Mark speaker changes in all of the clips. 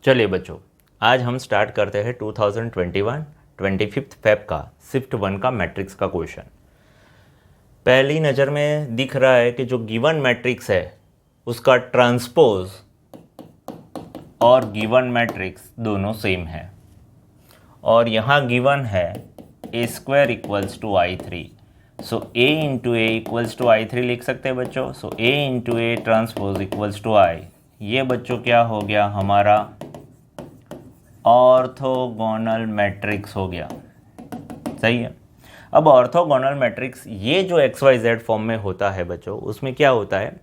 Speaker 1: चलिए बच्चों, आज हम स्टार्ट करते हैं 2021 25 फेब का शिफ्ट 1 का मैट्रिक्स का क्वेश्चन। पहली नज़र में दिख रहा है कि जो गिवन मैट्रिक्स है उसका ट्रांसपोज और गिवन मैट्रिक्स दोनों सेम है, और यहाँ गिवन है a square equals to I3। So a into A equals to I3 लिख सकते हैं बच्चों। So a into A transpose equals to I। ये बच्चों क्या हो गया, हमारा ऑर्थोगोनल मैट्रिक्स हो गया। सही है। अब ऑर्थोगोनल मैट्रिक्स ये जो XYZ फॉर्म में होता है बच्चों, उसमें क्या होता है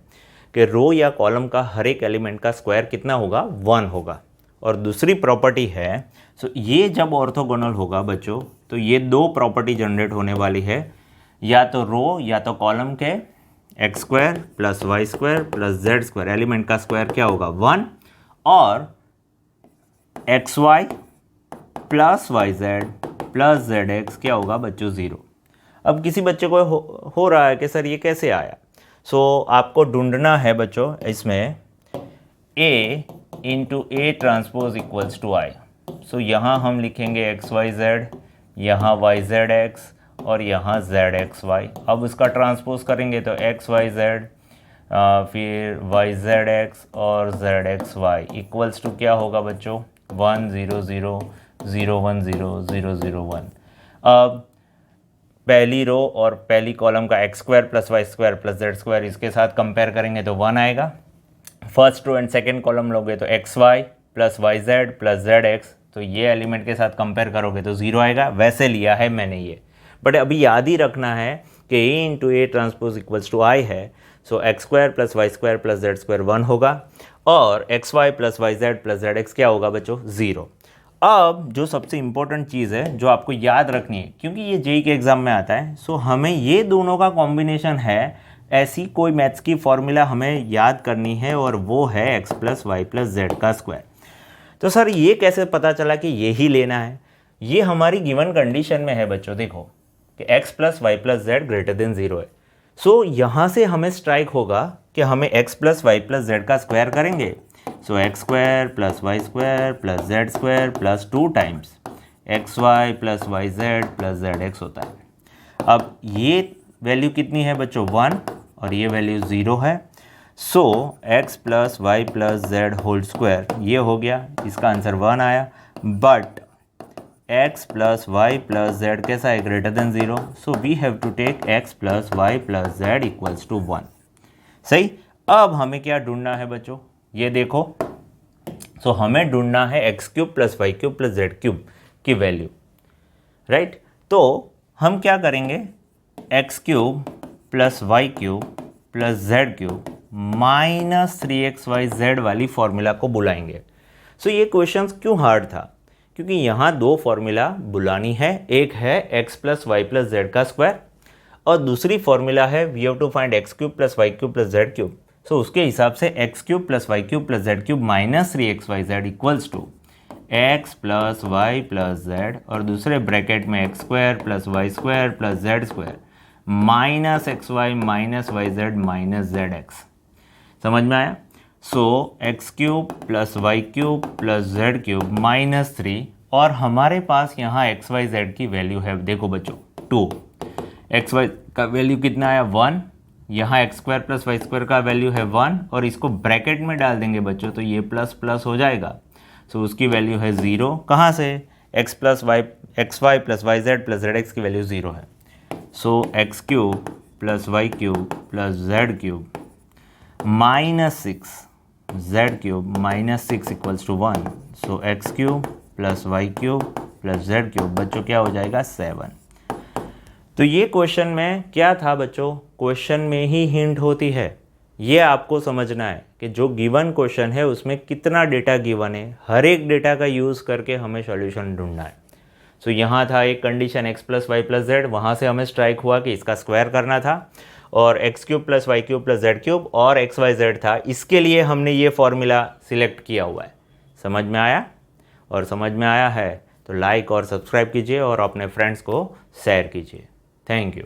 Speaker 1: कि रो या कॉलम का हर एक एलिमेंट का स्क्वायर कितना होगा, 1 होगा। और दूसरी प्रॉपर्टी है, सो ये जब ऑर्थोगोनल होगा बच्चों तो ये दो प्रॉपर्टी जनरेट होने वाली है, या तो रो या तो कॉलम के x square plus Y square plus Z square element का स्क्वायर क्या होगा, 1, और x Y plus Y Z plus Z x क्या होगा बच्चों, 0। अब किसी बच्चे को हो रहा है कि सर ये कैसे आया। सो आपको ढूंढना है बच्चों इसमें a into A transpose equals to I। So यहाँ हम लिखेंगे एक्स वाई जेड, यहाँ वाई जेड एक्स और यहाँ जेड एक्स वाई। अब उसका ट्रांसपोज करेंगे तो एक्स वाई जेड फिर वाई जेड एक्स और z x y equals to क्या होगा बच्चों, 1 0 0 0 1 0 0 0 1। अब पहली रो और पहली कॉलम का x square plus Y square plus Z square इसके साथ कंपेयर करेंगे तो 1 आएगा। First row and second column लोगे तो x Y plus Y Z plus Z x, तो ये एलिमेंट के साथ कंपेयर करोगे तो 0 आएगा। वैसे लिया है मैंने ये, बट अभी याद ही रखना है कि a into A transpose equals to I है। So X square plus Y square plus Z square 1 होगा, और x Y plus Y Z plus Z x क्या होगा बच्चों, 0। अब जो सबसे इंपॉर्टेंट चीज़ है जो आपको याद रखनी है, क्योंकि ये जेई के एग्जाम में आता है, सो हमें ये दोनों का कॉम्बिनेशन है, ऐसी कोई मैथ्स की फॉर्मूला हमें याद करनी है, और वो है x plus Y plus Z का स्क्वायर। तो सर ये कैसे पता चला कि ये ही लेना है, ये हमारी गिवन कंडीशन में है बच्चों। देखो कि x plus Y plus z greater than 0 है। सो यहाँ से हमें स्ट्राइक होगा कि हमें x plus Y plus Z का स्क्वायर करेंगे। So X square plus Y square plus Z square plus 2 times X Y plus Y Z plus Z X होता है। अब ये वैल्यू कितनी है बच्चों, 1, और ये वैल्यू 0 है। So x plus Y plus z whole square ये हो गया, इसका आंसर 1 आया। But x plus Y plus z कैसा है, greater than 0। So we have to take x plus Y plus z equals to 1। सही। अब हमें क्या ढूंढना है बच्चों, ये देखो। सो हमें ढूंढना है x cube plus Y cube plus Z cube की वैल्यू, राइट। तो हम क्या करेंगे, x cube plus Y cube plus Z cube minus 3xyz वाली फॉर्मूला को बुलाएंगे। सो ये क्वेश्चन क्यों हार्ड था, क्योंकि यहाँ दो फॉर्मूला बुलानी है। एक है x plus Y plus Z का स्क्वायर, और दूसरी फॉर्मूला है we have to find X cube plus Y cube plus Z cube. So उसके हिसाब से X cube plus Y cube plus Z cube minus 3xyz equals to X plus Y plus Z, और दूसरे bracket में X square plus Y square plus Z square minus X Y minus Y Z minus Z X. समझ में आया। So X cube plus Y cube plus Z cube minus 3, और हमारे पास यहाँ एक्स वाई जेड की value है, देखो बच्चों 2। एक्स वाई का वैल्यू कितना आया, 1। यहाँ x square plus Y square का वैल्यू है 1, और इसको ब्रैकेट में डाल देंगे बच्चों तो ये प्लस प्लस हो जाएगा। सो उसकी वैल्यू है 0। कहाँ से, X Y plus Y Z plus Z X की वैल्यू 0 है। So X cube plus Y cube plus Z cube minus 6 Z cube minus 6 equals to 1। So X cube plus Y cube plus Z cube बच्चों क्या हो जाएगा, 7। तो ये question में क्या था बच्चों, क्वेश्चन में ही हिंट होती है। ये आपको समझना है कि जो गिवन क्वेश्चन है उसमें कितना डेटा गिवन है, हर एक डेटा का यूज़ करके हमें सॉल्यूशन ढूंढना है। सो यहाँ था एक condition x plus Y plus z, वहाँ से हमें स्ट्राइक हुआ कि इसका स्क्वायर करना था, और x cube plus Y cube plus Z cube और एक्स वाई जेड था, इसके लिए हमने ये फॉर्मूला सिलेक्ट किया हुआ है। समझ में आया, और समझ में आया है तो लाइक और सब्सक्राइब कीजिए और अपने फ्रेंड्स को शेयर कीजिए। Thank you.